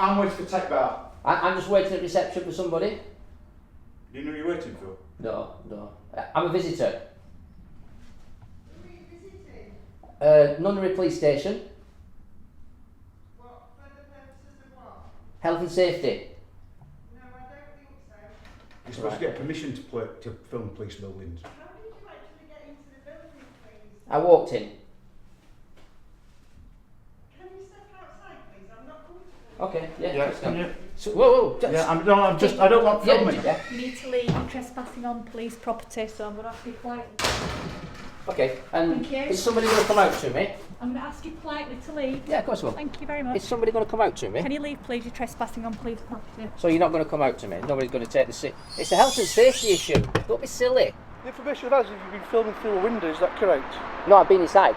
I'm waiting for tech bar. I'm just waiting at reception for somebody. Do you know who you're waiting for? No. I'm a visitor. Who are you visiting? Nunnery Police Station. What, for the purposes of what? Health and safety. No, I don't think so. You're supposed to get permission to film police buildings. How did you actually get into the building, please? I walked in. Can you step outside, please? I'm not comfortable. Okay, yeah. Yeah, let's go. can you? So, whoa. Yeah, I don't want filming. Yeah. You need to leave. You're trespassing on police property, so I'm going to ask you politely. Okay, and Thank you. is somebody going to come out to me? I'm going to ask you politely to leave. Yeah, of course I will. Thank you very much. Is somebody going to come out to me? Can you leave, please? You're trespassing on police property. So you're not going to come out to me? Nobody's going to take the seat? It's a health and safety issue. Don't be silly. The information has you've been filming through a window, is that correct? No, I've been inside.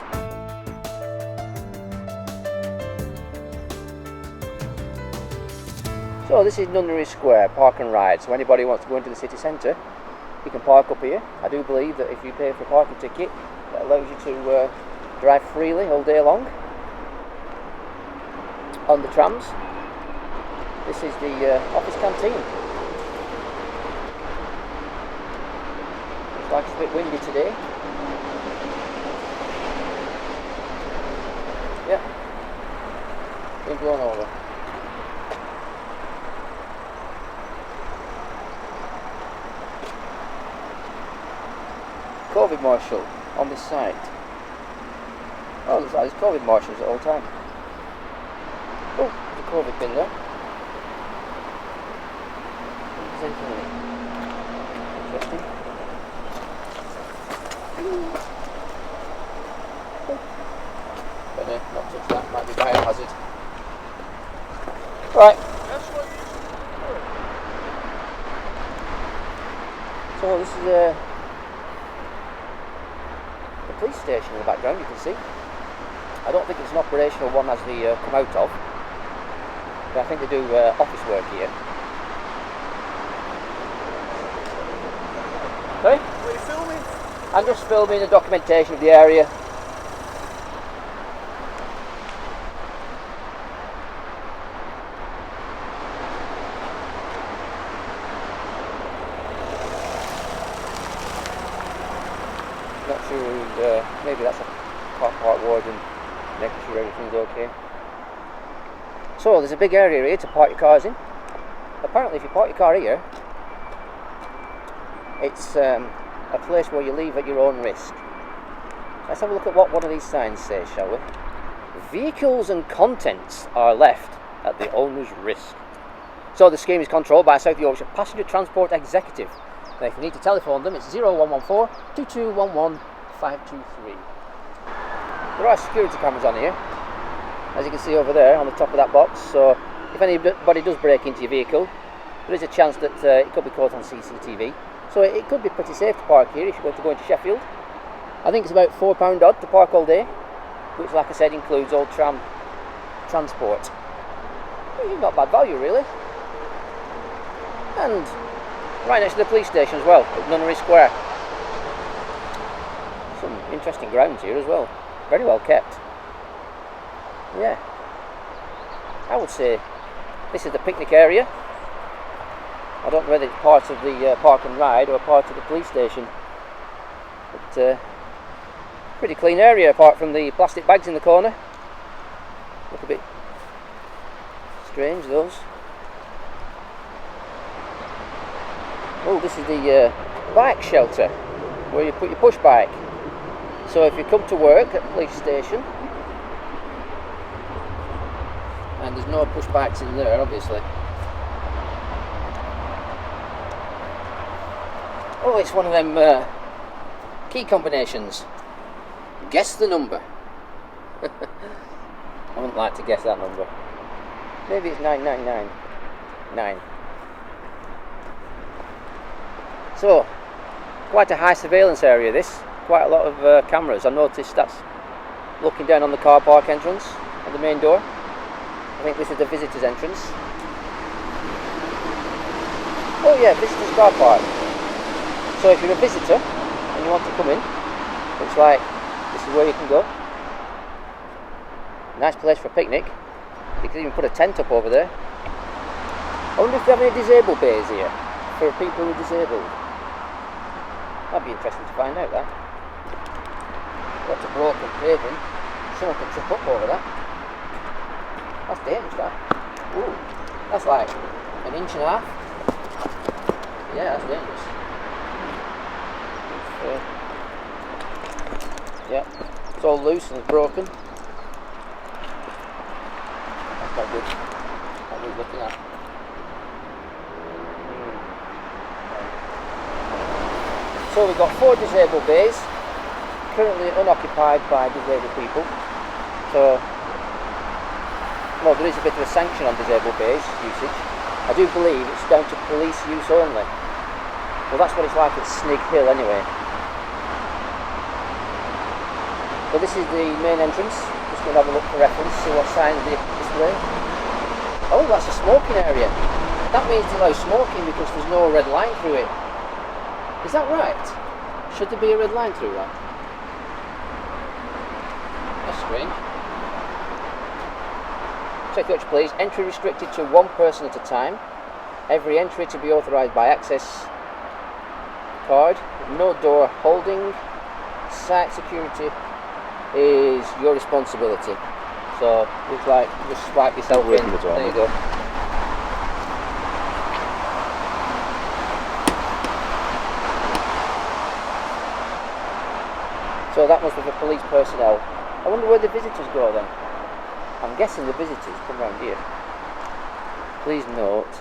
So this is Nunnery Square, park and ride. So anybody who wants to go into the city centre, you can park up here. I do believe that if you pay for a parking ticket, that allows you to drive freely all day long on the trams. This is the office canteen. Looks like it's a bit windy today. Yeah, been blown over. COVID marshal on this site. Oh, looks like there's COVID marshals at all time. Oh, there's a COVID pin there. Interesting. Better not touch that, might be biohazard. Right. So this is the police station in the background, you can see. I don't think it's an operational one as they come out of, but I think they do office work here. Sorry? What are you filming? I'm just filming a documentation of the area. Not sure, maybe that's a car park warden making sure everything's okay. So there's a big area here to park your cars in. Apparently if you park your car here, it's a place where you leave at your own risk. Let's have a look at what one of these signs says, shall we? Vehicles and contents are left at the owner's risk. So the scheme is controlled by South Yorkshire Passenger Transport Executive. Now if you need to telephone them, it's 0114 2211 523. There are security cameras on here, as you can see over there on the top of that box, so if anybody does break into your vehicle, there is a chance that it could be caught on CCTV. So it could be pretty safe to park here if you're going to go into Sheffield. I think it's about £4 odd to park all day, which like I said includes all tram transport. Not bad value really. And right next to the police station as well, at Nunnery Square. Some interesting grounds here as well. Very well kept. Yeah. I would say this is the picnic area. I don't know whether it's part of the park and ride or part of the police station. But pretty clean area apart from the plastic bags in the corner. Look a bit strange, those. Oh, this is the bike shelter where you put your push bike. So if you come to work at the police station, and there's no push bikes in there obviously. Oh, it's one of them key combinations. Guess the number. I wouldn't like to guess that number. Maybe it's 9999. So, quite a high surveillance area this. Quite a lot of cameras. I noticed that's looking down on the car park entrance at the main door. I think this is the visitors entrance. Oh yeah, visitors car park. So if you're a visitor and you want to come in, looks like this is where you can go. Nice place for a picnic. You can even put a tent up over there. I wonder if they have any disabled bays here for people who are disabled. That'd be interesting to find out, that. Lots of broken pavement. Someone could trip up over that. That's dangerous, that. Ooh, that's like an inch and a half. Yeah, that's dangerous. Yeah, it's all loose and it's broken. That's not good. Not good looking at. So we've got 4 disabled bays, currently unoccupied by disabled people. So, well, there is a bit of a sanction on disabled bays usage. I do believe it's down to police use only. Well, that's what it's like at Snig Hill anyway. So this is the main entrance. Just going to have a look for reference, see what signs they display. Oh, that's a smoking area. That means they allow smoking because there's no red line through it. Is that right? Should there be a red line through that? That's strange. South Yorkshire Police, entry restricted to 1 person at a time. Every entry to be authorised by access card. No door holding. Site security is your responsibility. So, looks like you just swipe yourself in. There you go. So that must be for police personnel. I wonder where the visitors go then. I'm guessing the visitors come round here. Please note,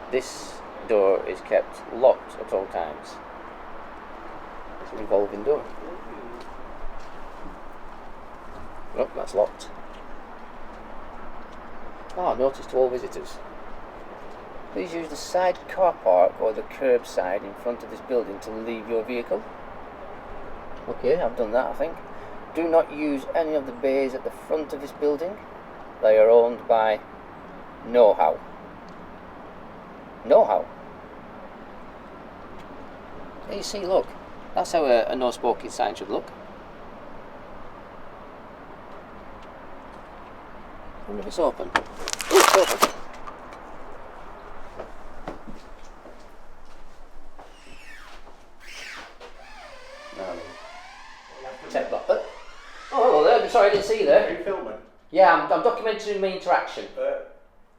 this door is kept locked at all times. It's a revolving door. Oh, that's locked. Notice to all visitors. Please use the side car park or the curbside in front of this building to leave your vehicle. Okay, I've done that, I think. Do not use any of the bays at the front of this building. They are owned by Know-How. Know-How. There you see, look. That's how a no smoking sign should look. I wonder if it's open. Ooh, it's open. Check that. Oh, hello there. I'm sorry I didn't see you there. Are you filming? Yeah, I'm documenting my interaction.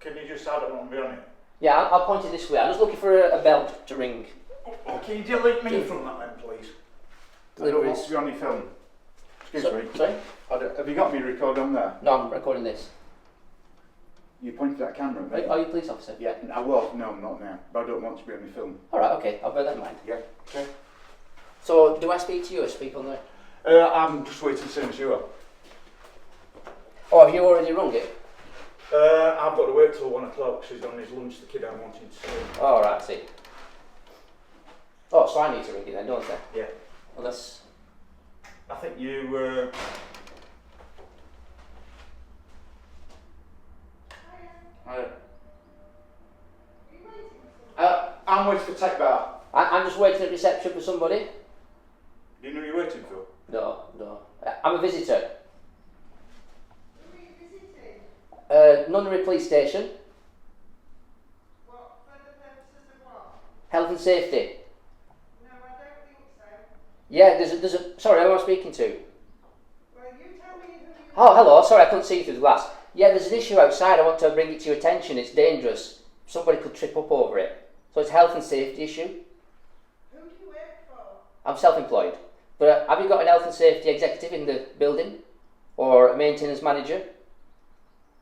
Can you just, I don't want to be on it. Yeah, I'll point it this way. I'm just looking for a bell to ring. Can you delete me from that then, please? I don't want to be on your film. Excuse me. Sorry? Have you got me record on there? No, I'm recording this. You pointed that camera at me? Are you a police officer? Yeah, I was. No, I'm not now. But I don't want to be on your film. Alright, okay. I'll bear that in mind. Yeah. Okay. So, do I speak to you or speak on the... I'm just waiting the same as you are. Oh, have you already rung it? I've got to wait till 1 o'clock. She's on his lunch, the kid I'm wanting to see. Oh, right, I see. Oh, so I need to ring it then, don't I? Yeah. Well, that's... I think you... I'm waiting for Tech Bar. I'm just waiting at reception for somebody. Do you know who you're waiting for? No. I'm a visitor. Who are you visiting? Nunnery Police Station. What, for the purposes of what? Health and safety. No, I don't think so. Yeah, there's a... Sorry, who am I speaking to? Well, you tell me who you Oh, hello. Sorry, I couldn't see you through the glass. Yeah, there's an issue outside. I want to bring it to your attention. It's dangerous. Somebody could trip up over it. So it's a health and safety issue. Who do you work for? I'm self-employed. But have you got an health and safety executive in the building? Or a maintenance manager?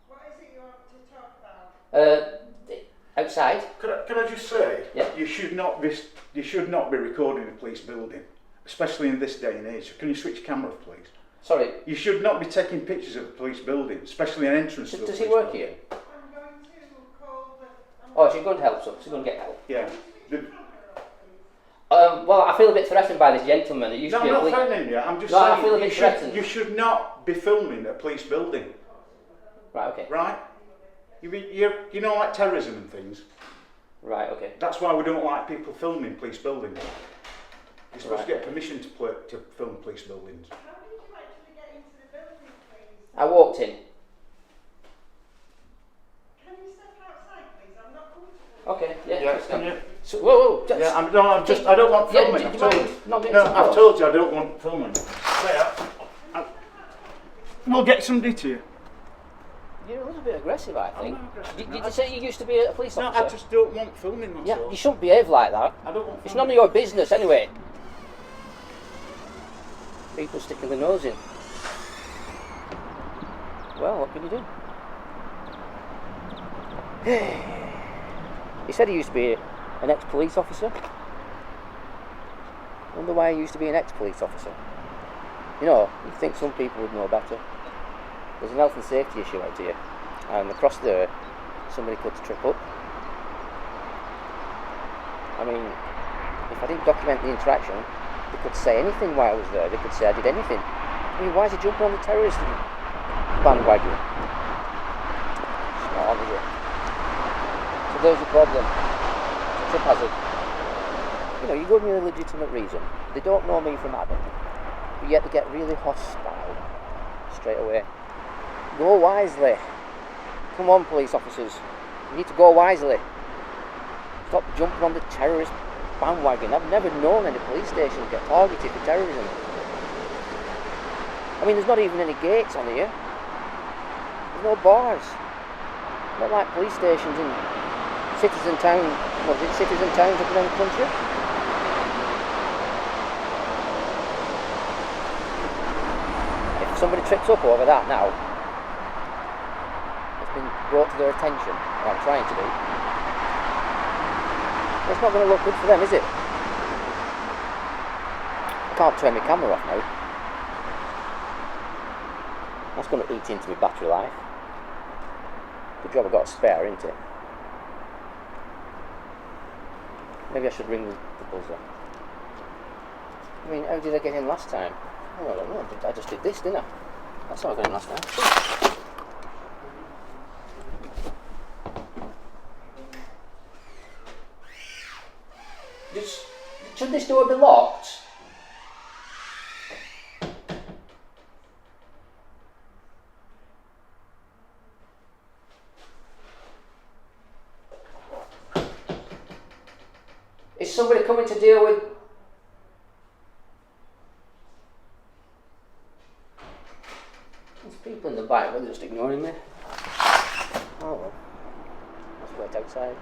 What is it you want to talk about? Outside? Could I just say, Yeah. you should not be recording a police building, especially in this day and age. Can you switch your camera off, please? Sorry, You should not be taking pictures of a police building, especially an entrance to a does police he work building. here? I'm going to call the... Oh, she's going to help, so she's going to get help. Yeah. The- Well, I feel a bit threatened by this gentleman. It used No, to be I'm a not police... threatening you. I'm just No, I saying feel a bit threatened. you should not be filming a police building, Right, okay. right? You know, like terrorism and things. Right, okay. That's why we don't like people filming police buildings. You're supposed Right. to get permission to film police buildings. How did you actually get into the building, please? I walked in. Can you step outside, please? I'm not comfortable interest. can you? So, whoa, whoa. Yeah, I don't want filming. Yeah, I've do you told mind you. not getting No, some I've calls? told you I don't want filming. We'll get somebody to you. You're a little bit aggressive, I think. not aggressive, Did no. you say you used to be a police No, officer? I just don't want filming, that's Yeah, all. you shouldn't behave like that. I don't want It's filming. none of your business anyway. People sticking their nose in. Well, what can you do? He said he used to be an ex-police officer. I wonder why he used to be an ex-police officer. You know, you'd think some people would know better. There's an health and safety issue out here, and across there, somebody could trip up. I mean, if I didn't document the interaction, they could say anything while I was there. They could say I did anything. I mean, why is he jumping on the terrorist bandwagon? It's not on, is it? So there's the problem. Trip hazard. You know, you go with a legitimate reason. They don't know me from Adam, but yet they get really hostile straight away. Go wisely. Come on, police officers. You need to go wisely. Stop jumping on the terrorist bandwagon. I've never known any police station get targeted for terrorism. I mean, there's not even any gates on here. There's no bars. Not like police stations in cities and towns. What is it, cities and towns up and down the country? If somebody trips up over that now, it's been brought to their attention, what I'm trying to do. It's not going to look good for them, is it? I can't turn my camera off now. That's going to eat into my battery life. Good job I got a spare, isn't it? Maybe I should ring the buzzer. I mean, how did I get in last time? Oh, I don't know. I just did this, didn't I? That's how I got in last time. Should this door be locked? Is somebody coming to deal with... There's people in the back, but they're just ignoring me. Oh well. Let's wait outside.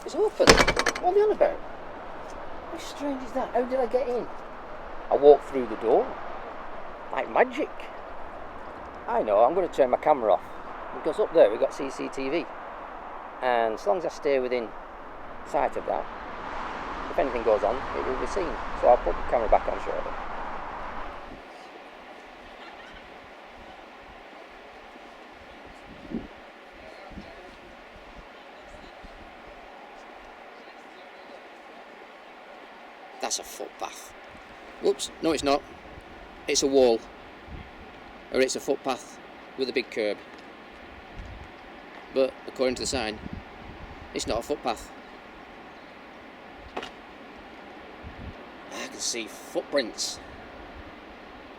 It's open. What are they on about? How strange is that? How did I get in? I walked through the door. Like magic. I know, I'm going to turn my camera off. Because up there we've got CCTV. And as long as I stay within sight of that, if anything goes on, it will be seen. So I'll put the camera back on shortly. That's a footpath. Whoops, no it's not. It's a wall. Or it's a footpath with a big curb. But according to the sign, it's not a footpath. I can see footprints.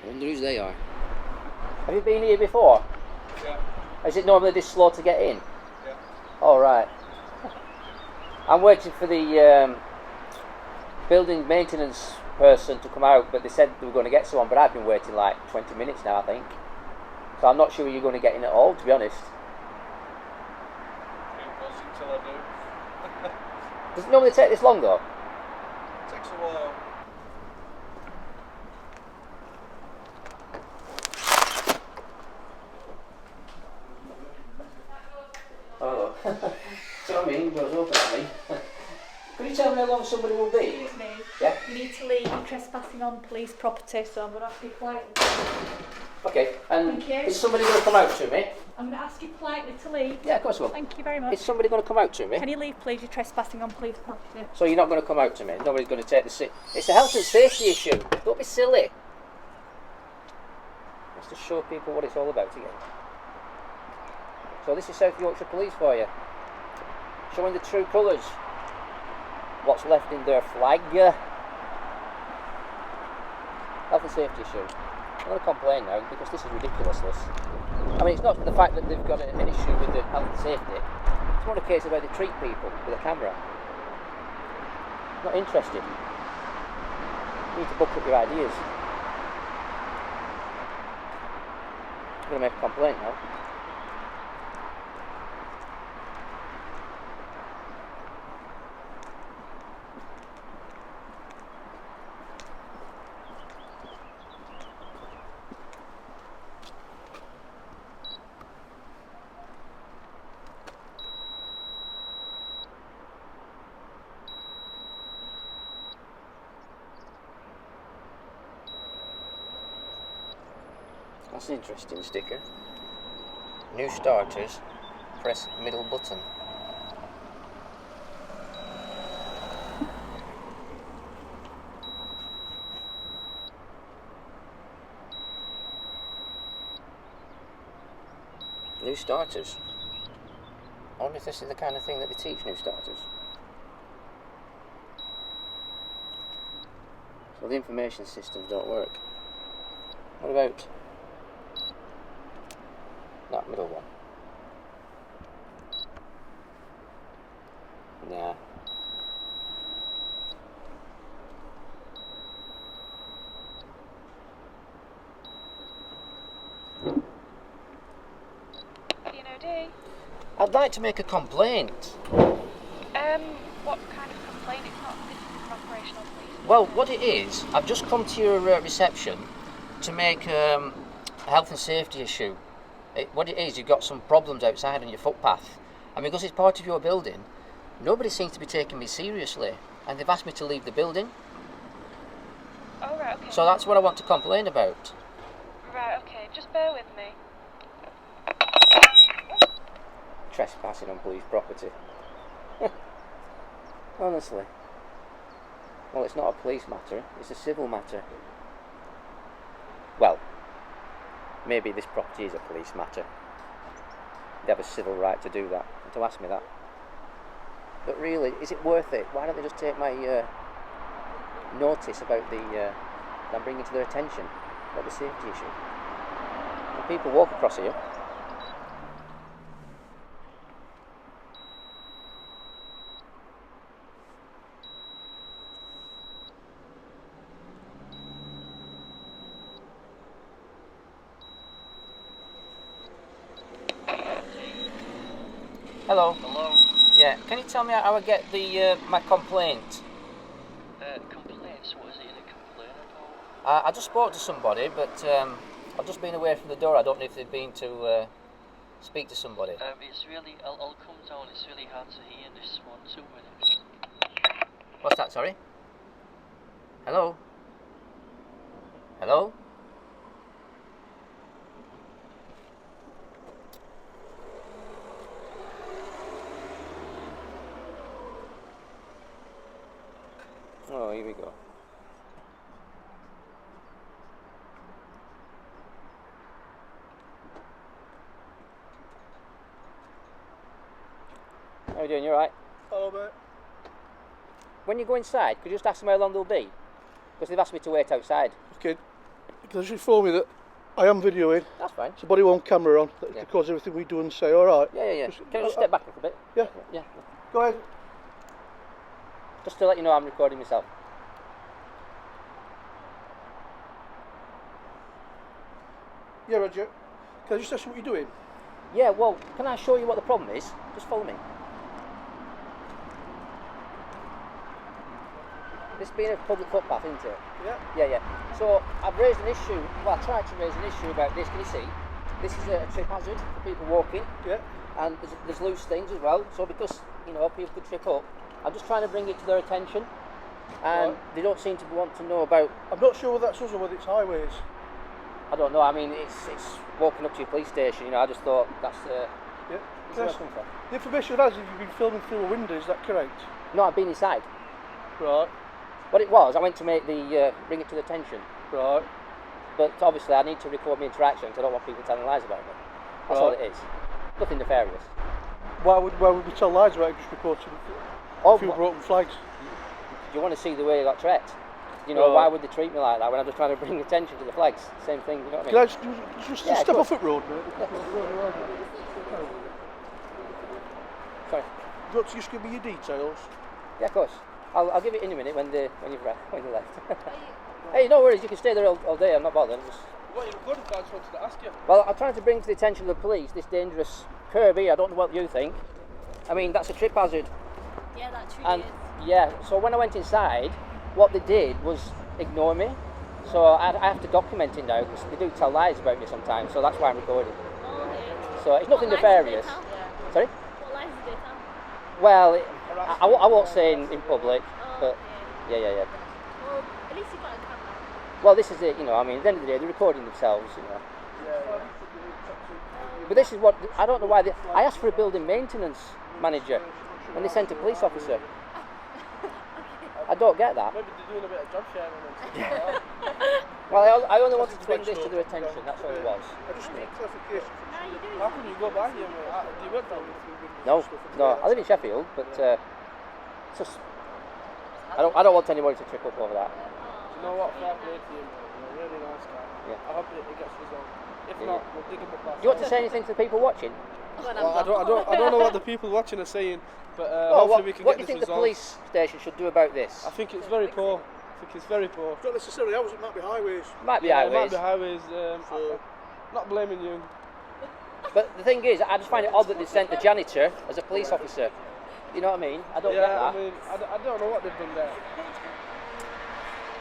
I wonder whose they are. Have you been here before? Yeah. Is it normally this slow to get in? Yeah. All right. I'm waiting for the building maintenance person to come out, but they said they were going to get someone, but I've been waiting like 20 minutes now, I think. So I'm not sure you're going to get in at all, to be honest. Until I do. Does it normally take this long though? It takes a while. Oh. So I mean, goes open at me. Could you tell me how long somebody will be? Excuse me. Yeah? You need to leave. You're trespassing on police property, so I'm going to ask you politely. Okay, and Thank you. is somebody going to come out to me? I'm going to ask you politely to leave. Yeah, of course I will. Thank you very much. Is somebody going to come out to me? Can you leave, please? You're trespassing on police property. So you're not going to come out to me? Nobody's going to take the seat? It's a health and safety issue. Don't be silly. Let's just show people what it's all about again. So this is South Yorkshire Police for you. showing the true colours. What's left in their flag. Health and safety issue. I'm going to complain now because this is ridiculous. This. I mean, it's not the fact that they've got an issue with the health and safety. It's more a case of how they treat people with a camera. Not interested. You need to book up your ideas. I'm going to make a complaint now. That's an interesting sticker. New starters, press middle button. New starters. I wonder if this is the kind of thing that they teach new starters. So the information systems don't work. What about that middle one? Nah. PNOD. I'd like to make a complaint. What kind of complaint? It's not. This is an operational police. Well, what it is, I've just come to your reception to make a health and safety issue. What it is, you've got some problems outside on your footpath, and because it's part of your building, nobody seems to be taking me seriously, and they've asked me to leave the building. Oh, right, okay. So that's what I want to complain about. Right, okay. Just bear with me. Trespassing on police property. Honestly. Well, it's not a police matter, it's a civil matter. Well, maybe this property is a police matter. They have a civil right to do that, and to ask me that. But really, is it worth it? Why don't they just take my notice about I'm bringing to their attention about the safety issue? And people walk across here. Hello. Hello. Yeah, can you tell me how I get the my complaint? Complaints? What is it you're complaining about? I just spoke to somebody, but I've just been away from the door. I don't know if they've been to speak to somebody. It's really. I'll come down. It's really hard to hear in this one. 2 minutes. What's that? Sorry. Hello. Hello. Oh, here we go. How are you doing? You alright? Hello, mate. When you go inside, could you just ask them how long they'll be? Because they've asked me to wait outside. Okay. Can you inform me that I am videoing? That's fine. It's a body worn camera on that Yeah. records everything we do and say. All right. Yeah. Just- Can you just step back a little bit? Yeah. Yeah. Go ahead. Just to let you know I'm recording myself. Yeah, Roger. Can I just ask you what you're doing? Yeah, well, can I show you what the problem is? Just follow me. This being a public footpath, isn't it? Yeah. Yeah. So I've raised an issue, well I tried to raise an issue about this, can you see? This is a trip hazard for people walking, Yeah. and there's loose things as well, so because, people could trip up, I'm just trying to bring it to their attention, and Right. they don't seem to want to know about, I'm not sure whether that's us or whether it's highways. I don't know, I mean, it's walking up to your police station, I just thought that's Yeah. where Yes. I come from. The information has is you've been filming through a window. Is that correct? No, I've been inside. Right. What it was, I went to make bring it to the attention, Right. but obviously I need to record my interaction because I don't want people telling lies about me. That's all Right. it is. Nothing nefarious. why would we tell lies about it, just reporting a few broken flags? You want to see the way I got treated? You know, why would they treat me like that when I'm just trying to bring attention to the flags? Same thing, you know what I mean? Can I just Yeah, step off at road, mate? Sorry. Do you want to just give me your details? Yeah, of course. I'll give it in a minute when you left. Hey, no worries. You can stay there all day. I'm not bothered. What, you recorded? I just wanted to ask you. Well, I'm trying to bring to the attention of the police this dangerous curb here. I don't know what you think. I mean, that's a trip hazard. Yeah, that tree And is. yeah, so when I went inside, what they did was ignore me. So I have to document it now because they do tell lies about me sometimes. So that's why I'm recording. Okay. So it's nothing What lies did they nefarious. tell? Sorry? What lies did they tell? Well, I won't say in public, Oh, but okay. yeah. Well, at least you got a camera. Well, this is it, you know. I mean, at the end of the day, they're recording themselves, you know. But this is what I don't know why. I asked for a building maintenance manager, and they sent a police officer. I don't get that. Maybe they're doing a bit of job sharing and Well, I only wanted to bring this to their attention. That's all it was. I just need clarification. No, you do. How can you go by here, mate? Do you work down No. I live in Sheffield, but it's just I don't want anybody to trip up over that. You know what? Fair play to you, mate. You're a really nice guy. Yeah. I hope it gets resolved. If Yeah. not, we'll dig him up last. Do you want to say anything to the people watching? Well, I don't know what the people watching are saying, but Well, hopefully we can what get do you this think the resolved. police station should do about this? I think it's very poor. Not necessarily ours, it might be highways. Might be Yeah, highways. it might be highways. Not blaming you. But the thing is, I just find it odd that they sent the janitor as a police officer. You know what I mean? I don't get Yeah, that. I mean, I don't know what they've done there.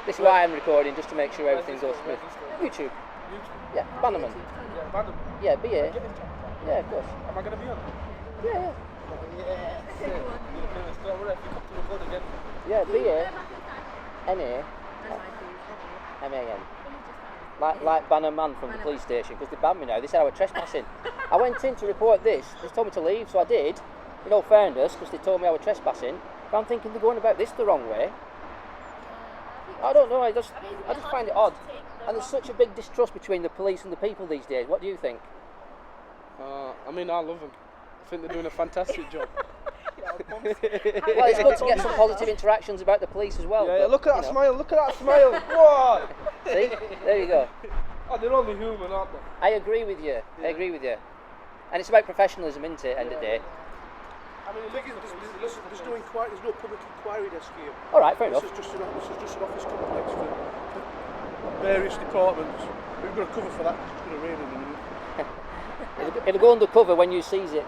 This is why I'm recording, just to make sure everything goes smooth. YouTube. Yeah, BANAMAN. Yeah, Madam. Yeah, BA. Get this job. Yeah, of course. Am I going to be on? Yeah. Don't worry, if you come to record again. Yeah, BA. NA. MAN. Like BANAMAN from the police station, because they banned me now. They said I was trespassing. I went in to report this. They told me to leave, so I did. In all fairness, because they told me I was trespassing. But I'm thinking they're going about this the wrong way. I don't know. I just find it odd. And there's such a big distrust between the police and the people these days. What do you think? I mean, I love them. I think they're doing a fantastic job. Well, it's good to get some positive interactions about the police as well. Yeah, but, look at that you know. smile, look at that smile. What? See? There you go. Oh, they're only human, aren't they? I agree with you. I agree with you. And it's about professionalism, isn't it, end of the day? I mean, The thing is, there's no inquiry, there's no public inquiry desk here. All right, fair This enough. is just an office complex for various departments. We've got a cover for that. It's going to rain in a minute. It'll go undercover when you seize it.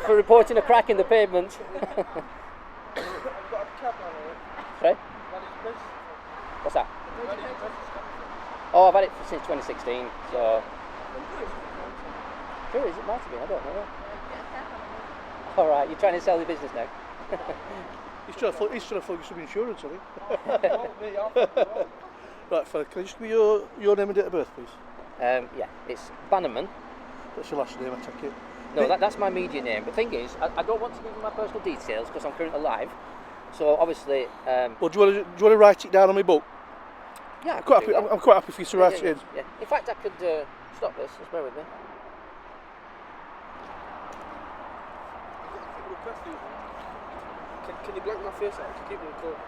for reporting a crack in the pavement. I've got a cap on it. Sorry? What's that? Oh, I've had it since 2016, so... Sure, is it might have been, I don't know. Alright, you're trying to sell your business now? He's trying to flog you some insurance, I think. Right, fella, can I just give me your name and date of birth, please? Yeah, it's BANAMAN. That's your last name, I take it. No, that's my media name. But the thing is, I don't want to give you my personal details because I'm currently live. So obviously... Well, do you want to write it down on my book? yeah, I'm quite happy for you to write it in. Yeah. In fact, I could stop this. Just bear with me. Can you blank my face out to keep me recording?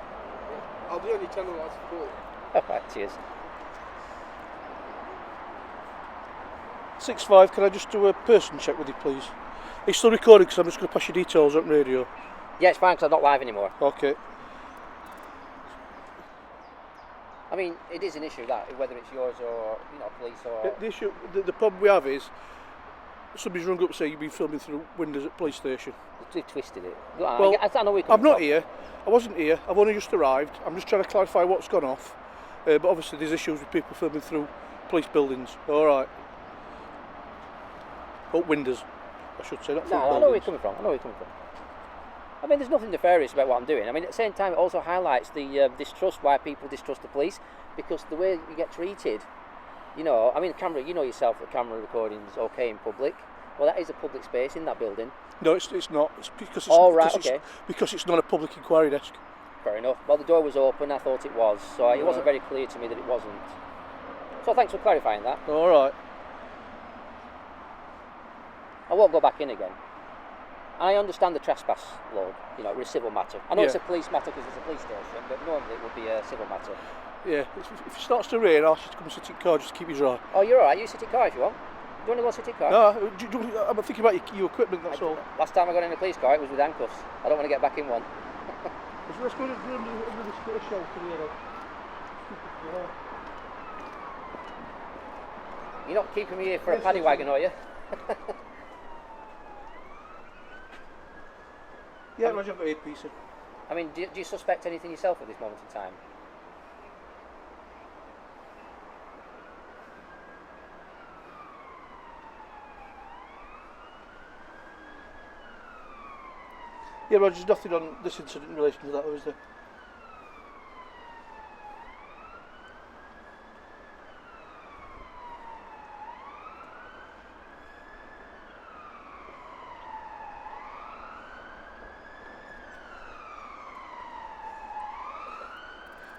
I'll be on your channel, I'll support you. Alright, cheers. 6'5", can I just do a person check with you, please? It's still recording because I'm just going to pass your details on radio. Yeah, it's fine because I'm not live anymore. Okay. I mean, it is an issue that, whether it's yours or, police or... The issue, the problem we have is, somebody's rung up saying you've been filming through windows at police station. They've twisted it. Go on, Well, I know where you're I'm coming not from. here. I wasn't here. I've only just arrived. I'm just trying to clarify what's gone off. But obviously there's issues with people filming through police buildings. All right. Up windows, I should say. Not through No, I know where you're buildings. coming from. I mean, there's nothing nefarious about what I'm doing. I mean, at the same time, it also highlights the distrust, why people distrust the police, because the way you get treated, I mean, camera, you know yourself that camera recording is okay in public. Well, that is a public space in that building. No, it's not. It's because it's, Oh, right, because, okay. it's, because it's not a public inquiry desk. Fair enough. Well, the door was open, I thought it was, so it wasn't very clear to me that it wasn't. So thanks for clarifying that. All right. I won't go back in again. I understand the trespass law, you know, it's a civil matter. I know it's a Yeah. police matter because it's a police station, but normally it would be a civil matter. Yeah, if it starts to rain, I'll ask you to come and sit in your car just to keep you dry. Oh, you're alright, you sit in car if you want. Do you want to go sit in car? No, I'm thinking about your equipment, that's all. Last time I got in a police car, it was with handcuffs. I don't want to get back in one. Let's go under this bit of shelter here. You're not keeping me here for a paddy wagon, are you? Yeah, Roger, I've got earpiece in. I mean, do you suspect anything yourself at this moment in time? Yeah, Roger, there's nothing on this incident in relation to that, though, is there?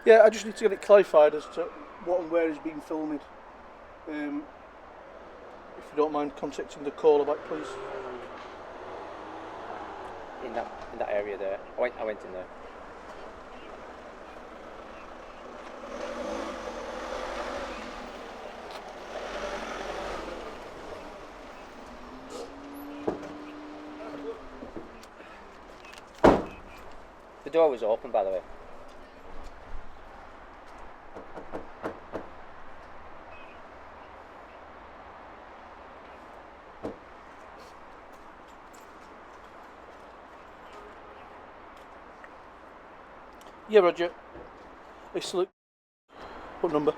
Yeah, I just need to get it clarified as to what and where is being filmed. If you don't mind contacting the caller back, please. In that area there. I went in there. The door was open, by the way. Yeah, Roger. I salute. What number?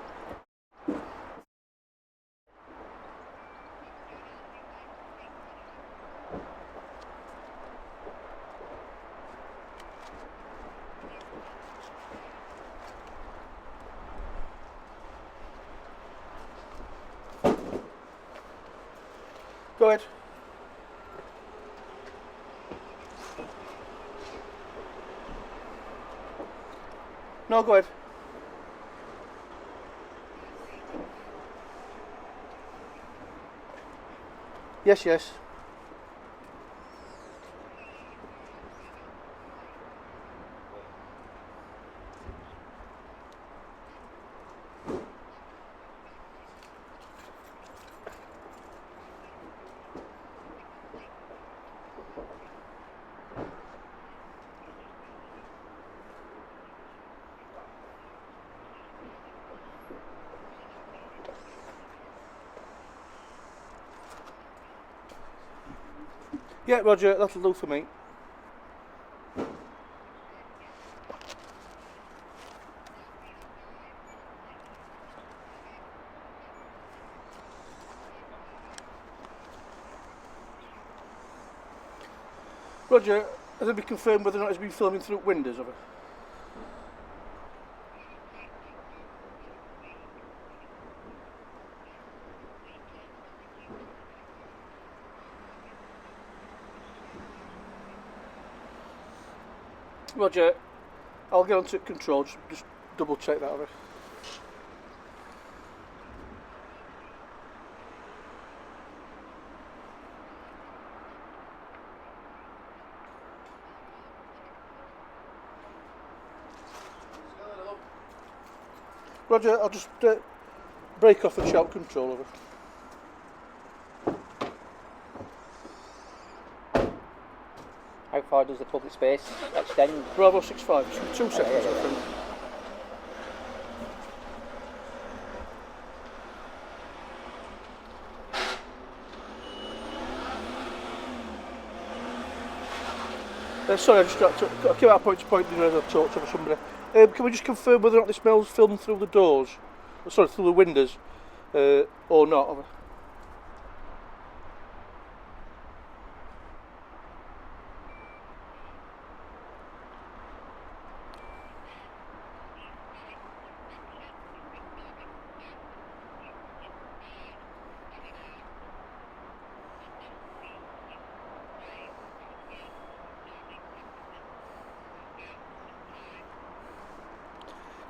Go ahead. No, go ahead. Yes, yes. Yeah, Roger, that'll do for me. Roger, has it been confirmed whether or not it's been filming through windows of it? Roger, I'll get onto control, just double check that of it. Roger, I'll just break off and shout control over. How far does the public space extend? Bravo 65, just give me 2 seconds, yeah. I think. Sorry, I just got to keep out point to point as I talk to somebody. Can we just confirm whether or not this smell's filmed through the doors? Sorry, through the windows, or not?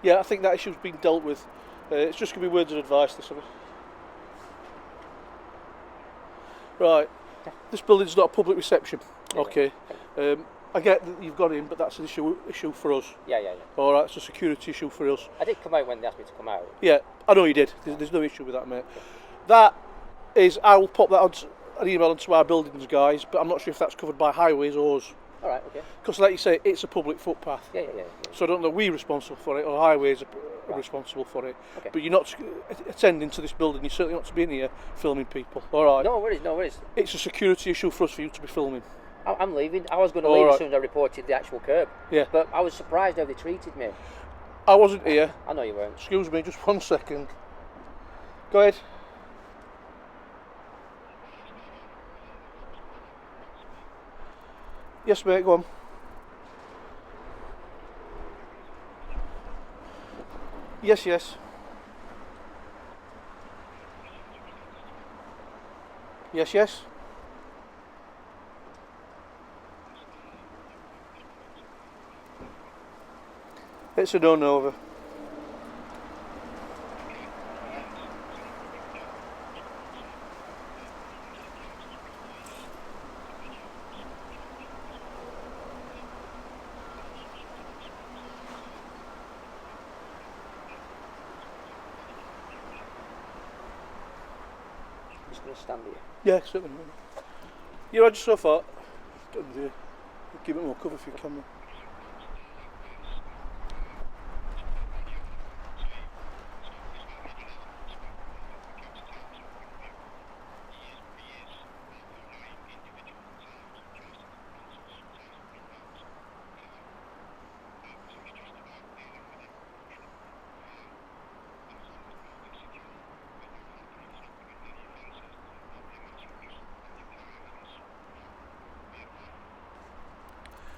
Yeah, I think that issue's been dealt with. It's just going to be words of advice, this of it. Right, This building's not a public reception. Okay. I get that you've got in, but that's an issue for us. Yeah. All right, it's a security issue for us. I did come out when they asked me to come out. Yeah, I know you did. There's no issue with that, mate. That is, I will pop that on an email onto our buildings guys, but I'm not sure if that's covered by highways or us. All right, okay. Because, like you say, it's a public footpath. Yeah. So I don't know if we're responsible for it or highways are responsible for it. Okay. But you're not attending to this building. You're certainly not to be in here filming people. All right. No worries. It's a security issue for us for you to be filming. I'm leaving. I was going to leave as soon as I reported the actual curb. Yeah. But I was surprised how they treated me. I wasn't here. I know you weren't. Excuse me, just 1 second. Go ahead. Yes, mate, go on. Yes. Yes. It's a no-over. Just going to stand here. Yeah, certainly. You're right so far. Give it more cover for your camera.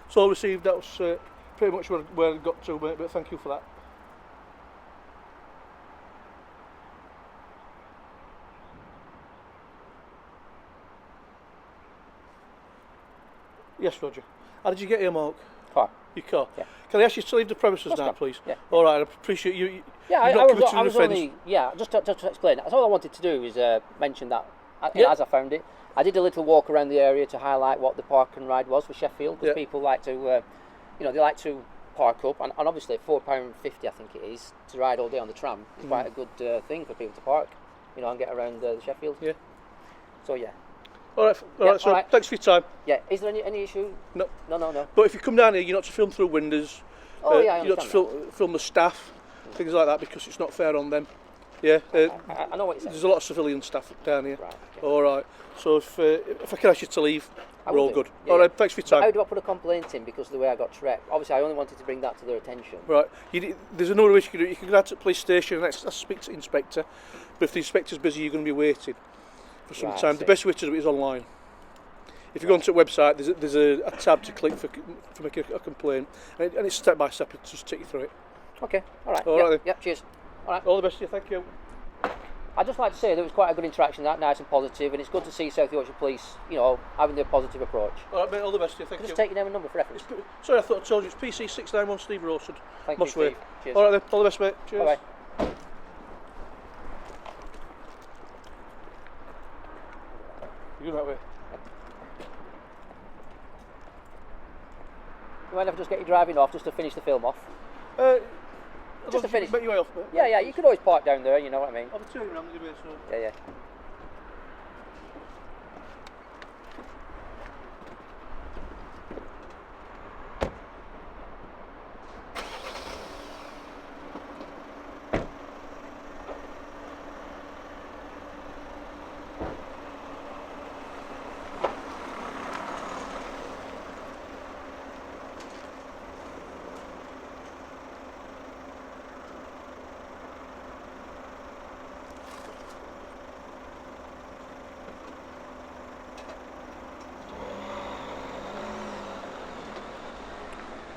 It's all received. That was pretty much where I got to, mate, but thank you for that. Yes, Roger. How did you get here, Mark? Car. Your car? Yeah. Can I ask you to leave the premises now, please? Yeah. All right, I appreciate you. Yeah, I was only. Yeah, just to explain. That's all I wanted to do is mention that. Yeah. As I found it, I did a little walk around the area to highlight what the park and ride was for Sheffield, because people like to, they like to park up, and obviously £4.50 I think it is to ride all day on the tram is quite a good thing for people to park, and get around Sheffield. Yeah. So yeah. All right. So all right. thanks for your time. Yeah. Is there any issue? No. No. But if you come down here, you're not to film through windows. Oh yeah, I you're not to film the staff, things like that, because it's not fair on them. Yeah. I know what you're saying. There's a lot of civilian staff down here. Right. Okay. All right. So if I can ask you to leave, we're all good. Yeah, all right. Thanks for your But time. how do I put a complaint in because of the way I got treated? Obviously, I only wanted to bring that to their attention. Right. There's another way you can do it. You can go out to the police station and let's speak to the inspector. But if the inspector's busy, you're going to be waiting for some time. The best way to do it is online. If you go onto the website, there's a tab to click for making a complaint, and it's step by step. It'll just take you through it. Okay. All right. All right then. Yep. Cheers. All right. All the best to you. Thank you. I'd just like to say there was quite a good interaction, that nice and positive, and it's good to see South Yorkshire Police, having their positive approach. All right, mate, all the best to you. Thank Can I you. just take your name and number for reference? Sorry, I thought I told you. It's PC 691 Steve Rawson. Thank you, Steve. Cheers. All right then, all the best, mate. Cheers. Bye-bye. You go that way. You mind if I just get you driving off, just to finish the film off? Just to finish. Make your way off, mate. Yeah, you could always park down there, you know what I mean? I'll be turning around the way, so. Yeah.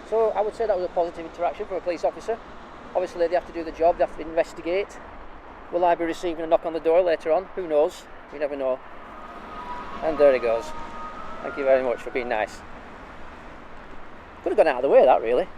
So I would say that was a positive interaction from a police officer. Obviously they have to do the job, they have to investigate. Will I be receiving a knock on the door later on? Who knows? You never know. And there he goes. Thank you very much for being nice. Could have gone out of the way, that really.